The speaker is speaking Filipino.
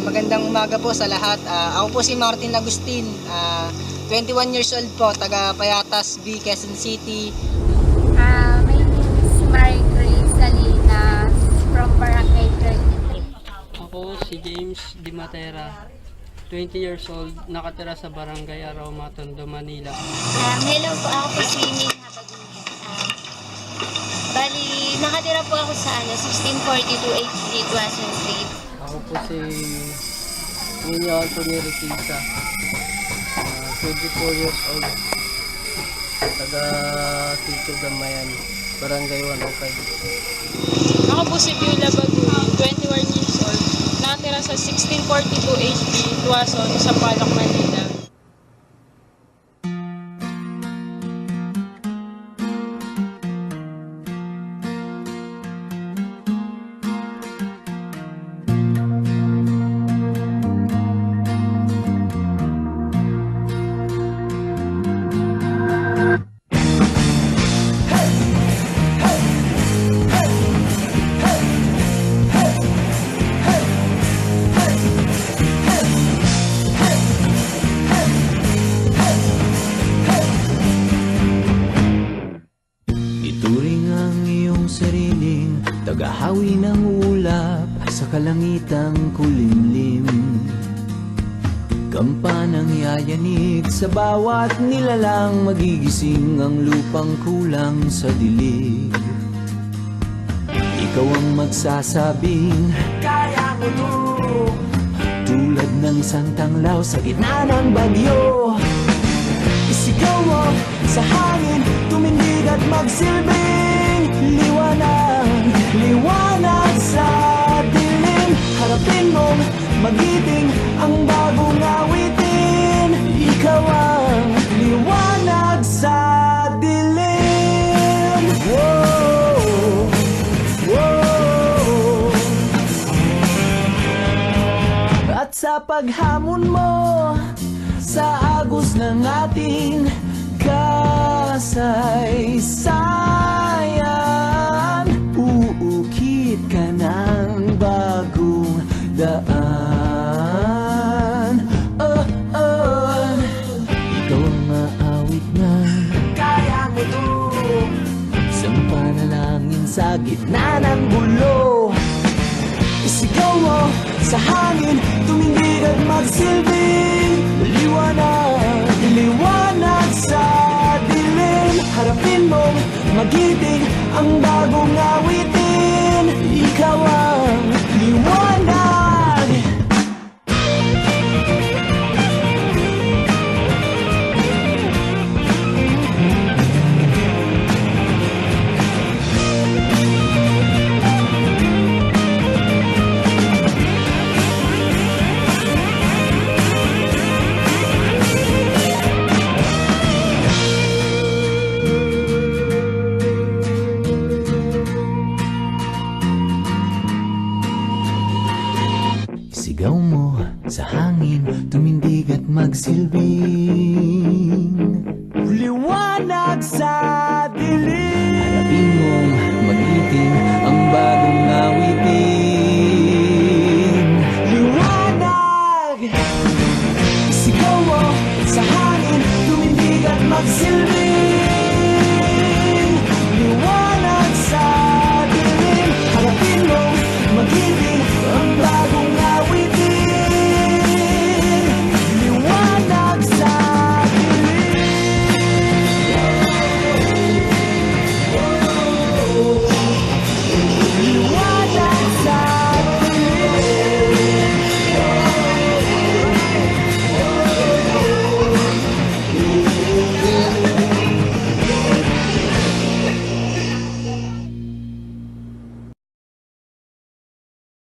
Magandang umaga po sa lahat. Ako po si Martin Agustin, 21 years old po, taga Payatas B, Quezon City. My name is Mary Grace Salinas from Barangay 33. Ako si James Di Matera, 20 years old, nakatira sa Barangay Aroma, Tondo, Manila. Hello po, ako po si Min Habagin. Bali, nakatira po ako sa 1642 HG Quezon Street. Ako po si Nino Antonio Retisa, 24 years old, taga Sitio Gamayan, Barangay 105. Ako po si Beulah Baguy, 21 years old, nakatira sa 1642 HB, Tuason, sa Palok, Manila. Ituring ang iyong sariling tagahawi ng ulap sa kalangitang kulimlim. Kampanang yayanig sa bawat nilalang, magigising ang lupang kulang sa dilig. Ikaw ang magsasabing kaya mo to, tulad ng santanglaw sa gitna ng bagyo. Isigaw mo sa hangin, tumindig at magsilbing liwanag, liwanag sa dilim. Harapin mong magiting ang bagong awitin. Ikaw ang liwanag sa dilim. Whoa, whoa. At sa paghamon mo sa agos ng ating kasaysayan, uukit ka ng bagong daan. Ikaw ang maawit na kaya mo to, isang panalangin sa gitna ng gulo. Isigaw mo sa hangin, tumindig at magsilbing liwanag, liwanag sa dilim. Harapin mong magiting ang bagong awitin. Ikaw ang liwanag. Sigaw mo sa hangin, tumindig at magsilbing liwanag sa dilim. Harapin mong magiting ang bagong